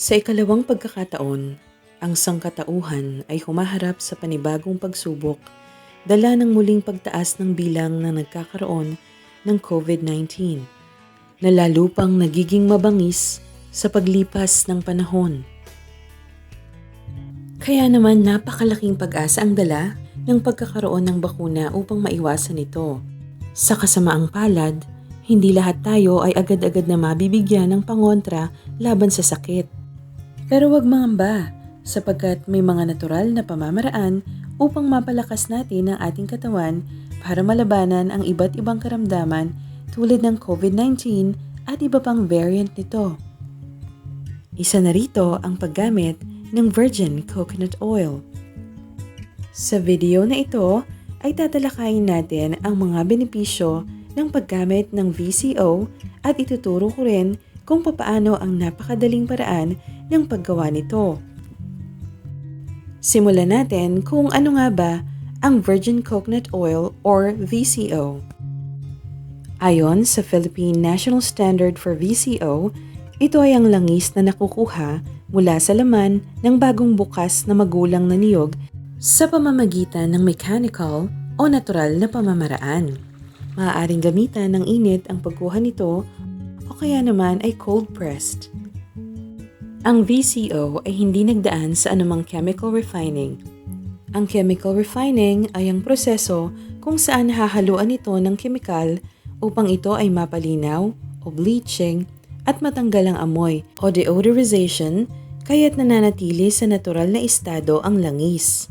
Sa ikalawang pagkakataon, ang sangkatauhan ay humaharap sa panibagong pagsubok dala ng muling pagtaas ng bilang na nagkakaroon ng COVID-19 na lalo pang nagiging mabangis sa paglipas ng panahon. Kaya naman napakalaking pag-asa ang dala ng pagkakaroon ng bakuna upang maiwasan ito. Sa kasamaang palad, hindi lahat tayo ay agad-agad na mabibigyan ng pangontra laban sa sakit. Pero huwag mangamba sapagkat may mga natural na pamamaraan upang mapalakas natin ang ating katawan para malabanan ang iba't ibang karamdaman tulad ng COVID-19 at iba pang variant nito. Isa na rito ang paggamit ng virgin coconut oil. Sa video na ito ay tatalakayin natin ang mga benepisyo ng paggamit ng VCO at ituturo ko rin kung papaano ang napakadaling paraan ng paggawa nito. Simulan natin kung ano nga ba ang virgin coconut oil or VCO. Ayon sa Philippine National Standard for VCO, ito ay ang langis na nakukuha mula sa laman ng bagong bukas na magulang na niyog sa pamamagitan ng mechanical o natural na pamamaraan. Maaaring gamitan ng init ang pagkuha nito o kaya naman ay cold-pressed. Ang VCO ay hindi nagdaan sa anumang chemical refining. Ang chemical refining ay ang proseso kung saan hahaluan ito ng kemikal upang ito ay mapalinaw o bleaching at matanggal ang amoy o deodorization kaya't nananatili sa natural na estado ang langis.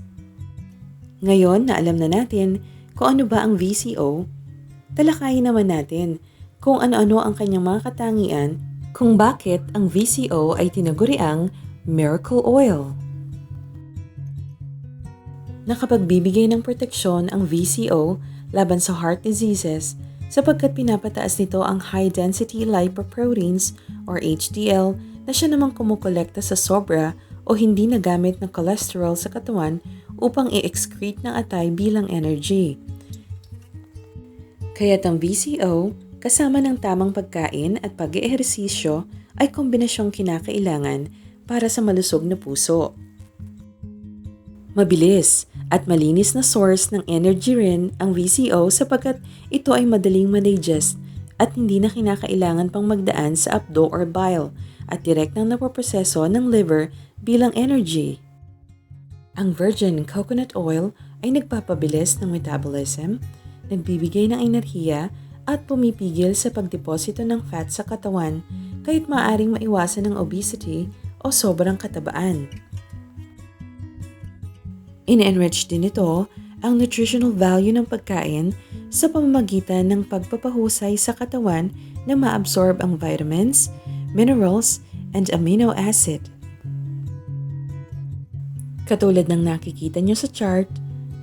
Ngayon na alam na natin kung ano ba ang VCO, talakayin naman natin kung ano-ano ang kanyang mga katangian kung bakit ang VCO ay tinaguriang miracle oil. Nakapagbibigay ng proteksyon ang VCO laban sa heart diseases sapagkat pinapataas nito ang high-density lipoproteins or HDL na siya namang kumukolekta sa sobra o hindi nagamit na cholesterol sa katawan upang i-excrete ng atay bilang energy. Kaya't ang VCO, kasama ng tamang pagkain at pag-eehersisyo ay kombinasyong kinakailangan para sa malusog na puso. Mabilis at malinis na source ng energy rin ang VCO sapagkat ito ay madaling ma-digest at hindi na kinakailangan pang magdaan sa apdo or bile at direktang napoproseso ng liver bilang energy. Ang virgin coconut oil ay nagpapabilis ng metabolism, nagbibigay ng enerhiya at pumipigil sa pagdeposito ng fat sa katawan kahit maaaring maiwasan ng obesity o sobrang katabaan. In-enrich din ito ang nutritional value ng pagkain sa pamamagitan ng pagpapahusay sa katawan na maabsorb ang vitamins, minerals, and amino acid. Katulad ng nakikita nyo sa chart,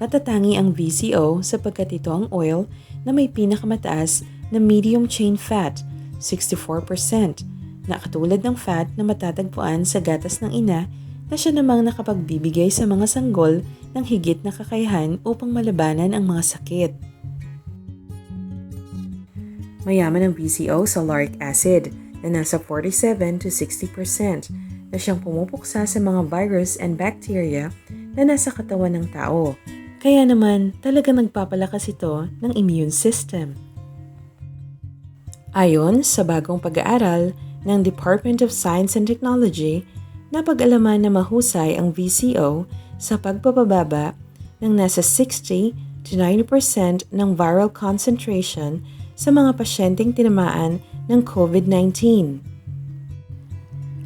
natatangi ang VCO sapagkat ito ang oil na may pinakamataas na medium chain fat, 64%, na katulad ng fat na matatagpuan sa gatas ng ina na siya namang nakapagbibigay sa mga sanggol ng higit na kakayahan upang malabanan ang mga sakit. Mayaman ang VCO sa lauric acid na nasa 47 to 60% na siyang pumupuksa sa mga virus and bacteria na nasa katawan ng tao. Kaya naman talaga nagpapalakas ito ng immune system. Ayon sa bagong pag-aaral ng Department of Science and Technology, napag-alaman na mahusay ang VCO sa pagpapababa ng nasa 60 to 90% ng viral concentration sa mga pasyenteng tinamaan ng COVID-19.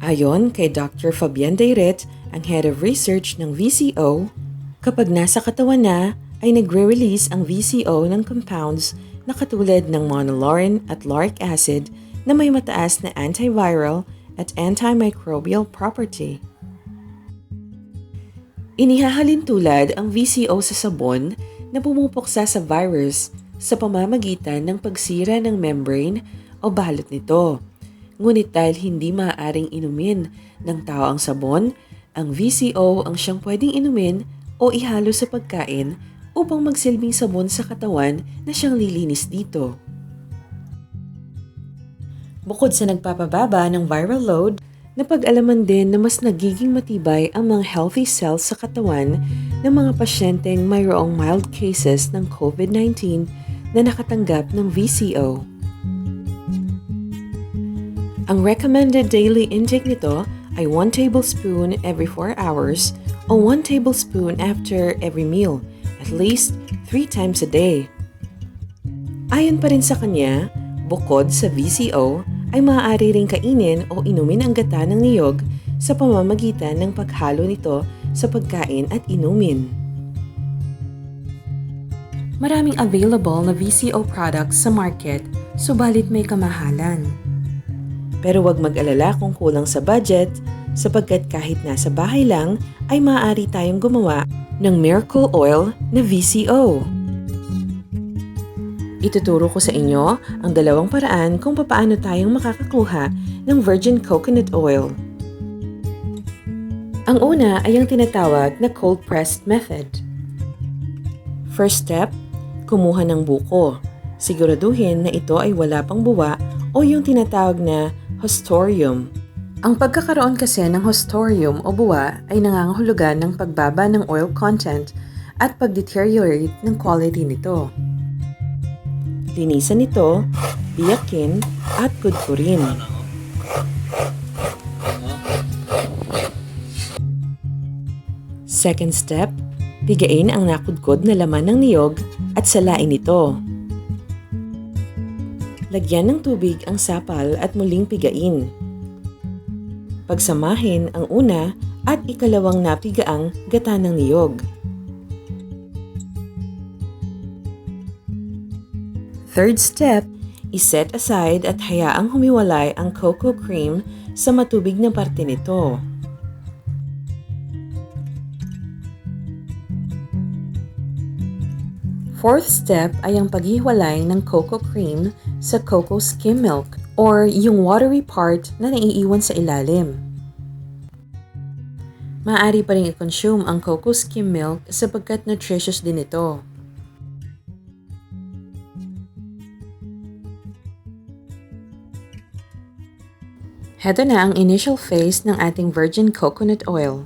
Ayon kay Dr. Fabian Dayret, ang Head of Research ng VCO, kapag nasa katawan na ay nagre-release ang VCO ng compounds na katulad ng monolaurin at lauric acid na may mataas na antiviral at antimicrobial property. Inihahalin tulad ang VCO sa sabon na pumupuksa sa virus sa pamamagitan ng pagsira ng membrane o balot nito. Ngunit dahil hindi maaaring inumin ng tao ang sabon, ang VCO ang siyang pwedeng inumin o ihalo sa pagkain upang magsilbing sabon sa katawan na siyang lilinis dito. Bukod sa nagpapababa ng viral load, Napag-alaman din na mas nagiging matibay ang mga healthy cells sa katawan ng mga pasyenteng mayroong mild cases ng COVID-19 na nakatanggap ng VCO. Ang recommended daily intake nito ay 1 tablespoon every 4 hours o 1 tablespoon after every meal, at least 3 times a day. Ayon pa rin sa kanya, bukod sa VCO, ay maaari ring kainin o inumin ang gata ng niyog sa pamamagitan ng paghalo nito sa pagkain at inumin. Maraming available na VCO products sa market, subalit may kamahalan. Pero huwag mag-alala kung kulang sa budget, sapagkat kahit nasa bahay lang ay maaari tayong gumawa ng miracle oil na VCO. Ituturo ko sa inyo ang dalawang paraan kung paano tayong makakakuha ng virgin coconut oil. Ang una ay ang tinatawag na cold-pressed method. First step, kumuha ng buko. Siguraduhin na ito ay wala pang buwa o yung tinatawag na haustorium. Ang pagkakaroon kasi ng haustorium o buwa ay nangangahulugan ng pagbaba ng oil content at pag-deteriorate ng quality nito. Linisan ito, biyakin, at kudkurin. Second step, pigain ang nakudkod na laman ng niyog at salain ito. Lagyan ng tubig ang sapal at muling pigain. Pagsamahin ang una at ikalawang napigaang gata ng niyog. Third step, iset aside at hayaang humiwalay ang cocoa cream sa matubig na parte nito. Fourth step ay ang paghiwalay ng cocoa cream sa cocoa skim milk or yung watery part na naiiwan sa ilalim. Maaari pa rin i-consume ang cocoa skim milk sapagkat nutritious din ito. Heto na ang initial phase ng ating virgin coconut oil.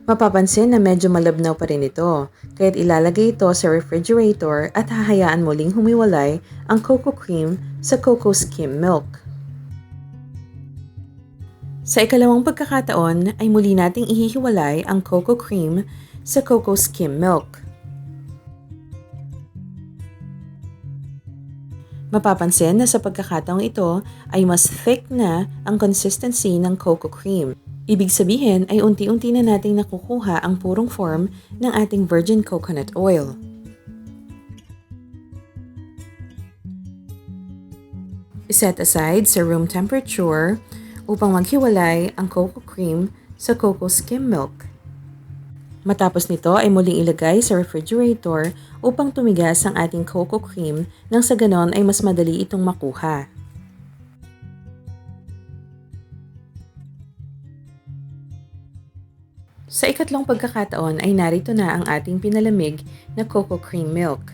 Mapapansin na medyo malabnaw pa rin ito, kaya't ilalagay ito sa refrigerator at hahayaan muling humiwalay ang cocoa cream sa cocoa skim milk. Sa ikalawang pagkakataon ay muli nating ihihiwalay ang cocoa cream sa cocoa skim milk. Mapapansin na sa pagkakataong ito ay mas thick na ang consistency ng cocoa cream. Ibig sabihin ay unti-unti na nating nakukuha ang purong form ng ating virgin coconut oil. Iset aside sa room temperature upang maghiwalay ang cocoa cream sa cocoa skim milk. Matapos nito ay muling ilagay sa refrigerator upang tumigas ang ating cocoa cream nang sa ganon ay mas madali itong makuha. Sa ikatlong pagkakataon ay narito na ang ating pinalamig na cocoa cream milk.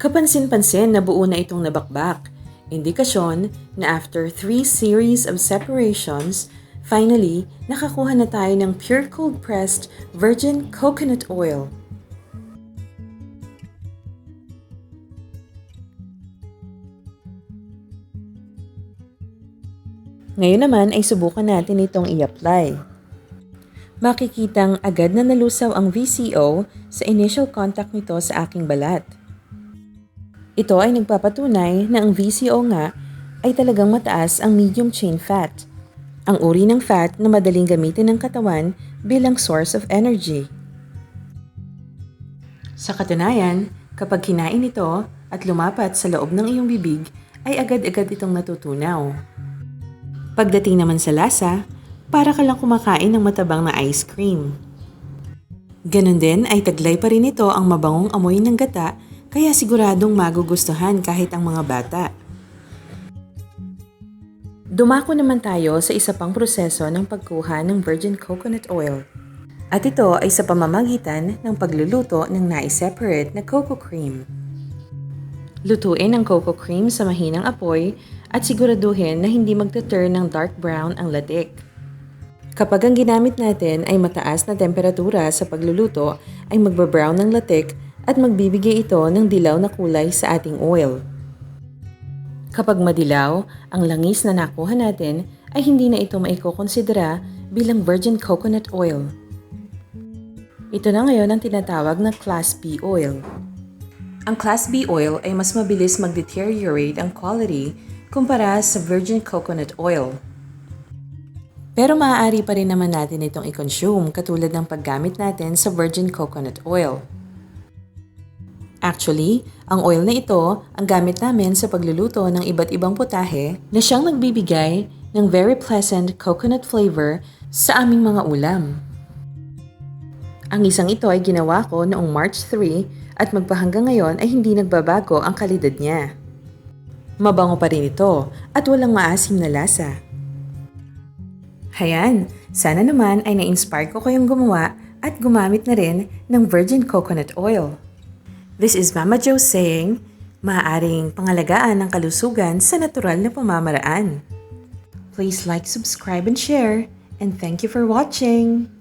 Kapansin-pansin na buo na itong nabakbak, indikasyon na after 3 series of separations, finally, nakakuha na tayo ng pure cold-pressed virgin coconut oil. Ngayon naman ay subukan natin itong i-apply. Makikitang agad na nalusaw ang VCO sa initial contact nito sa aking balat. Ito ay nagpapatunay na ang VCO nga ay talagang mataas ang medium chain fat, ang uri ng fat na madaling gamitin ng katawan bilang source of energy. Sa katunayan, kapag kinain ito at lumapat sa loob ng iyong bibig, ay agad-agad itong natutunaw. Pagdating naman sa lasa, para ka lang kumakain ng matabang na ice cream. Ganon din ay taglay pa rin ito ang mabangong amoy ng gata, kaya siguradong magugustuhan kahit ang mga bata. Dumako naman tayo sa isa pang proseso ng pagkuha ng virgin coconut oil. At ito ay sa pamamagitan ng pagluluto ng nai-separate na cocoa cream. Lutuin ang cocoa cream sa mahinang apoy at siguraduhin na hindi magte-turn ng dark brown ang latik. Kapag ang ginamit natin ay mataas na temperatura sa pagluluto, ay magba-brown ng latik at magbibigay ito ng dilaw na kulay sa ating oil. Kapag madilaw, ang langis na nakuha natin ay hindi na ito maikokonsidera bilang virgin coconut oil. Ito na ngayon ang tinatawag na Class B oil. Ang Class B oil ay mas mabilis mag-deteriorate ang quality kumpara sa virgin coconut oil. Pero maaari pa rin naman natin itong i-consume katulad ng paggamit natin sa virgin coconut oil. Actually, ang oil na ito ang gamit namin sa pagluluto ng iba't ibang putahe na siyang nagbibigay ng very pleasant coconut flavor sa aming mga ulam. Ang isang ito ay ginawa ko noong March 3 at magpahanggang ngayon ay hindi nagbabago ang kalidad niya. Mabango pa rin ito at walang maasim na lasa. Hayan, sana naman ay na-inspire ko kayong gumawa at gumamit na rin ng virgin coconut oil. This is Mama Jo saying, maaaring pangalagaan ang kalusugan sa natural na pamamaraan. Please like, subscribe, and share, and thank you for watching!